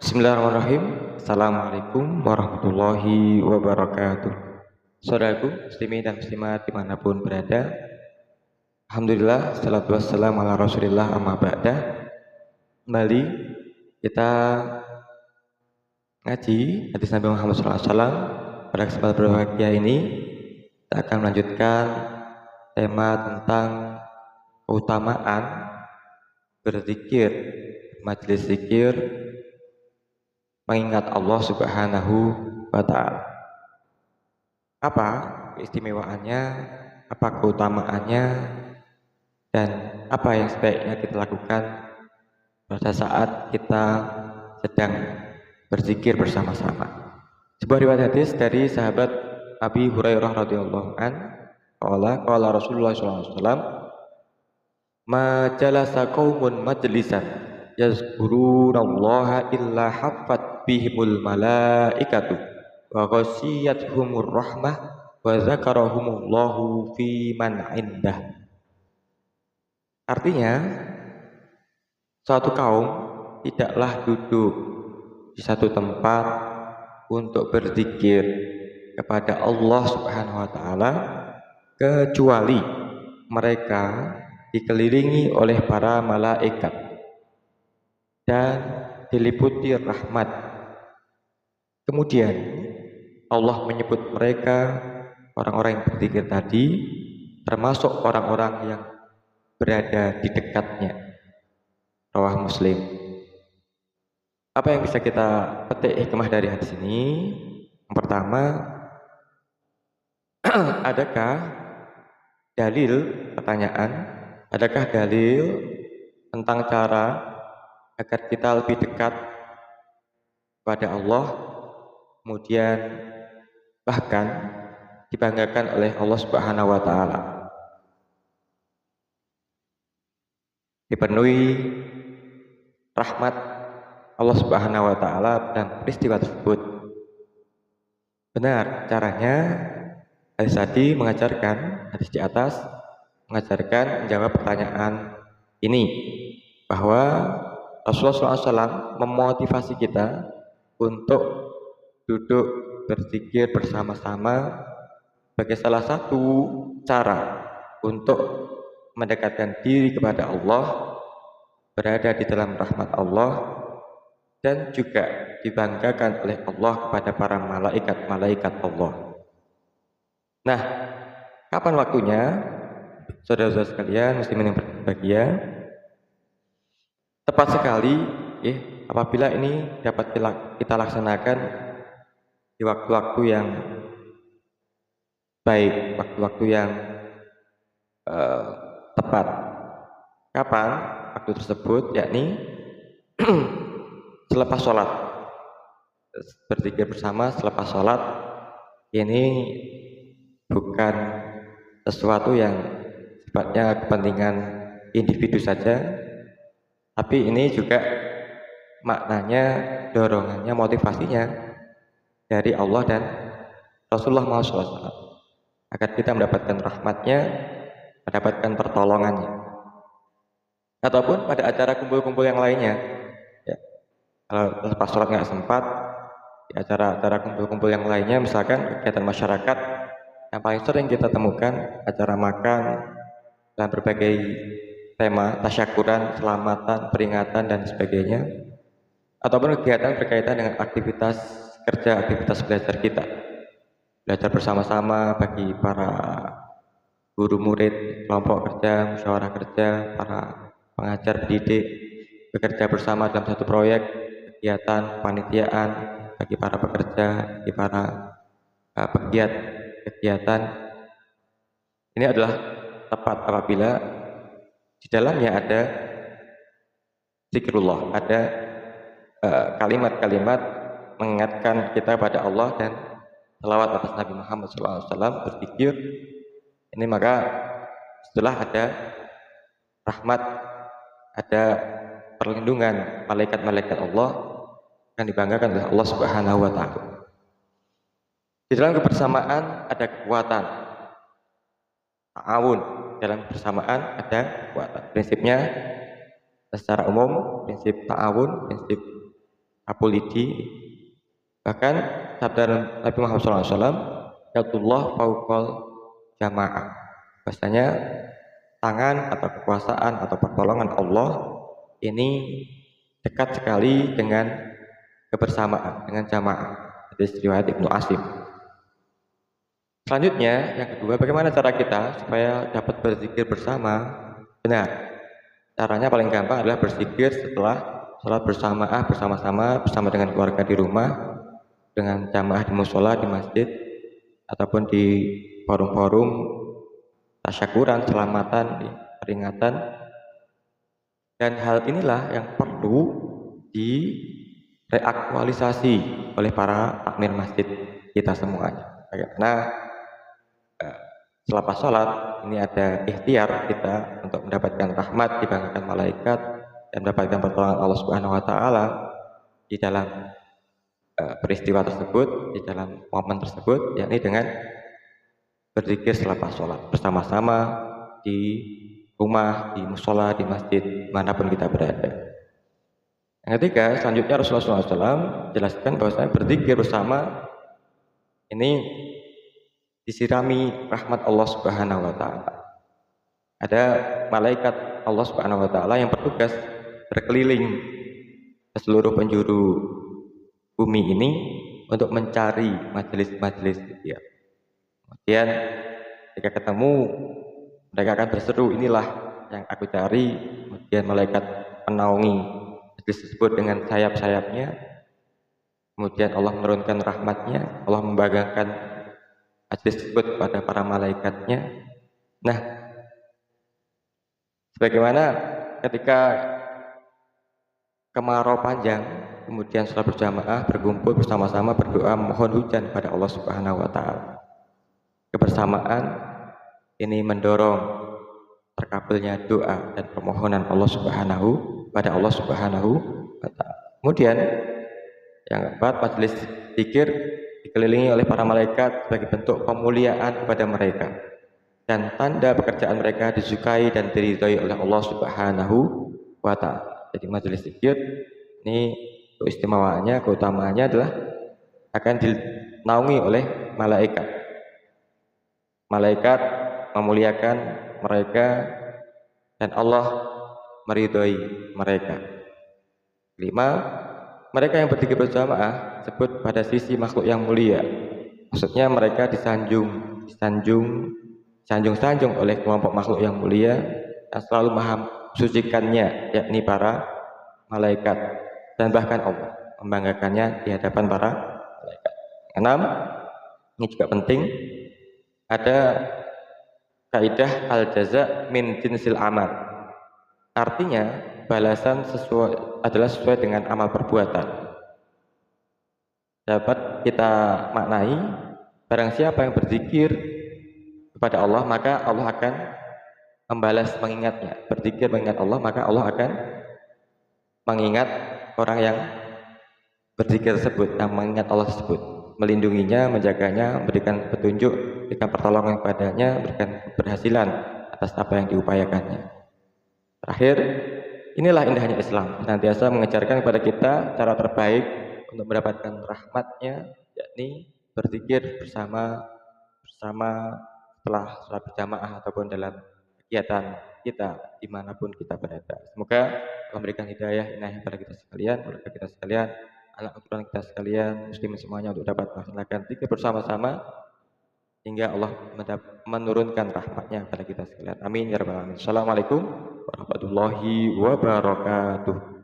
Bismillahirrahmanirrahim. Assalamualaikum warahmatullahi wabarakatuh. Saudaraku, muslimin dan muslimat dimanapun berada, Alhamdulillah, salatu wassalamu ala rasulillah amma ba'da. Kembali kita ngaji hadis Nabi Muhammad SAW. Pada kesempatan berbahagia ini kita akan melanjutkan tema tentang keutamaan berzikir, majelis zikir, mengingat Allah Subhanahu wa Ta'ala. Apa keistimewaannya, apa keutamaannya, dan apa yang sebaiknya kita lakukan pada saat kita sedang berzikir bersama-sama. Sebuah riwayat hadis dari sahabat Abi Hurairah radhiyallahu an, qala Rasulullah sallallahu alaihi wasallam, "Ma jalasa qaumun majlisan yazkurunallaha illa haffat bihimul malaikatu wa ghasyiyatuhumur rahmah wa zakarahumullahu fi man indah." Artinya, suatu kaum tidaklah duduk di satu tempat untuk berzikir kepada Allah Subhanahu wa taala kecuali mereka dikelilingi oleh para malaikat dan diliputi rahmat. Kemudian Allah menyebut mereka orang-orang yang berzikir tadi termasuk orang-orang yang berada di dekatnya. Rawah Muslim. Apa yang bisa kita petik hikmah dari hadis ini? Yang pertama, adakah dalil tentang cara agar kita lebih dekat kepada Allah, kemudian bahkan dibanggakan oleh Allah Subhanahu wa taala, dipenuhi rahmat Allah Subhanahu wa taala dan peristiwa tersebut. Benar, caranya hadis tadi mengajarkan, hadis di atas mengajarkan menjawab pertanyaan ini, bahwa Rasulullah SAW memotivasi kita untuk duduk berzikir bersama-sama sebagai salah satu cara untuk mendekatkan diri kepada Allah, berada di dalam rahmat Allah, dan juga dibanggakan oleh Allah kepada para malaikat Allah. Nah, kapan waktunya? Saudara-saudara sekalian, muslimin yang berbahagia, tepat sekali apabila ini dapat kita laksanakan di waktu-waktu yang baik, waktu-waktu yang tepat. Kapan waktu tersebut? Yakni selepas sholat. Berzikir bersama selepas sholat ini bukan sesuatu yang sifatnya kepentingan individu saja, tapi ini juga maknanya, dorongannya, motivasinya dari Allah dan Rasulullah SAW agar kita mendapatkan rahmatnya, mendapatkan pertolongannya. Ataupun pada acara kumpul-kumpul yang lainnya, ya. Kalau lepas sholat nggak sempat, di acara-acara kumpul-kumpul yang lainnya, misalkan kegiatan masyarakat yang paling sering kita temukan, acara makan dan berbagai tema, tasyakuran, selamatan, peringatan, dan sebagainya, ataupun kegiatan berkaitan dengan aktivitas kerja, aktivitas belajar kita, belajar bersama-sama bagi para guru murid, kelompok kerja, musyawarah kerja, para pengajar pendidik, bekerja bersama dalam satu proyek, kegiatan panitiaan bagi para pekerja, bagi para pegiat kegiatan. Ini adalah tepat apabila di dalamnya ada zikrullah, ada kalimat-kalimat mengingatkan kita pada Allah dan selawat atas Nabi Muhammad SAW, berzikir. Ini maka setelah ada rahmat, ada perlindungan malaikat-malaikat Allah yang dibanggakan oleh Allah Subhanahu wa taala. Di dalam kebersamaan ada kekuatan. Ta'awun, dalam kebersamaan ada kekuatan. Prinsipnya secara umum, prinsip ta'awun, prinsip Apulidi. Bahkan sabda Nabi Muhammad SAW, yadullah fauqal jamaah. Bahasanya tangan atau kekuasaan atau pertolongan Allah ini dekat sekali dengan kebersamaan, dengan jamaah. Hadis riwayat Ibnu Asim. Selanjutnya, yang kedua, bagaimana cara kita supaya dapat berzikir bersama? Benar. Caranya paling gampang adalah berzikir setelah sholat berjamaah bersama dengan keluarga di rumah, dengan jamaah di musola, di masjid, ataupun di forum-forum tasyakuran, selamatan, di peringatan. Dan hal inilah yang perlu direaktualisasi oleh para takmir masjid kita semuanya. Karena selepas sholat ini ada ikhtiar kita untuk mendapatkan rahmat, dibanggakan malaikat, dan mendapatkan pertolongan Allah Subhanahu Wa Taala di dalam peristiwa tersebut, di dalam momen tersebut, yakni dengan berzikir selepas sholat bersama-sama di rumah, di musola, di masjid, manapun kita berada. Yang ketiga, selanjutnya Rasulullah SAW jelaskan bahwasanya berzikir bersama ini disirami rahmat Allah Subhanahu Wa Taala. Ada malaikat Allah Subhanahu Wa Taala yang bertugas berkeliling ke seluruh penjuru bumi ini untuk mencari majelis-majelis zikir. Kemudian ketika ketemu, mereka akan berseru, inilah yang aku cari. Kemudian malaikat menaungi majelis tersebut dengan sayap-sayapnya. Kemudian Allah menurunkan rahmatnya, Allah membanggakan majelis tersebut kepada para malaikatnya. Nah, sebagaimana ketika kemarau panjang, kemudian sholat berjamaah, berkumpul bersama-sama berdoa mohon hujan pada Allah Subhanahu Wa Taala. Kebersamaan ini mendorong terkabulnya doa dan permohonan Allah Subhanahu pada Allah Subhanahu Wa Taala. Kemudian yang keempat, majelis zikir dikelilingi oleh para malaikat sebagai bentuk pemuliaan kepada mereka dan tanda pekerjaan mereka disukai dan diridhai oleh Allah Subhanahu Wa Taala. Jadi majelis zikir ini keistimewaannya, keutamaannya adalah akan dinaungi oleh malaikat. Malaikat memuliakan mereka dan Allah meridhai mereka. Kelima, mereka yang berzikir berjamaah disebut pada sisi makhluk yang mulia. Maksudnya mereka disanjung oleh kelompok makhluk yang mulia yang selalu maha sucikannya, yakni para malaikat, dan bahkan Allah membanggakannya di hadapan para malaikat. Enam, ini juga penting, ada kaidah al-jaza min jinsil amal. Artinya balasan adalah sesuai dengan amal perbuatan. Dapat kita maknai, barang siapa yang berzikir kepada Allah, maka Allah akan membalas mengingatnya. Berzikir mengingat Allah, maka Allah akan mengingat orang yang berzikir tersebut, yang mengingat Allah tersebut, melindunginya, menjaganya, memberikan petunjuk, memberikan pertolongan kepadanya, memberikan keberhasilan atas apa yang diupayakannya. Terakhir, inilah indahnya Islam, senantiasa mengajarkan kepada kita cara terbaik untuk mendapatkan rahmatnya, yakni berzikir bersama setelah sholat berjamaah ataupun dalam kegiatan kita dimanapun kita berada. Semoga Allah memberikan hidayah inayah kepada kita sekalian, keluarga kita sekalian, anak keturunan kita sekalian, muslimin semuanya untuk dapat melaksanakan zikir bersama-sama hingga Allah menurunkan rahmatnya kepada kita sekalian. Amin ya rabbal alamin. Assalamualaikum warahmatullahi wabarakatuh.